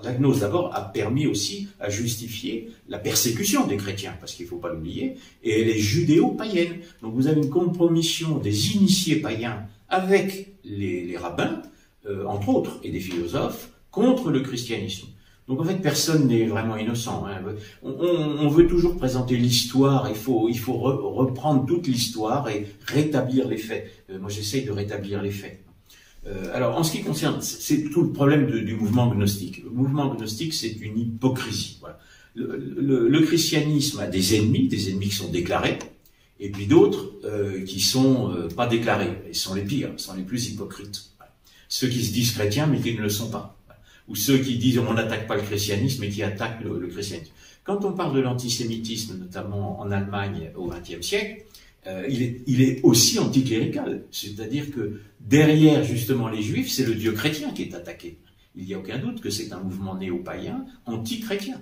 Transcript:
la gnose d'abord a permis aussi à justifier la persécution des chrétiens, parce qu'il ne faut pas l'oublier, et elle est judéo-païenne. Donc vous avez une compromission des initiés païens avec les rabbins, entre autres, et des philosophes, contre le christianisme. Donc en fait, personne n'est vraiment innocent. Hein. On veut toujours présenter l'histoire, il faut reprendre toute l'histoire et rétablir les faits. Moi j'essaye de rétablir les faits. Alors en ce qui concerne, c'est tout le problème du mouvement gnostique. Le mouvement gnostique, c'est une hypocrisie. Voilà. Le christianisme a des ennemis qui sont déclarés, et puis d'autres qui sont pas déclarés. Ils sont les pires, ils sont les plus hypocrites. Voilà. Ceux qui se disent chrétiens mais qui ne le sont pas. Ou ceux qui disent on n'attaque pas le christianisme et qui attaquent le christianisme. Quand on parle de l'antisémitisme, notamment en Allemagne au XXe siècle, il est aussi anticlérical. C'est-à-dire que derrière justement les juifs, c'est le Dieu chrétien qui est attaqué. Il n'y a aucun doute que c'est un mouvement néo-païen anti-chrétien.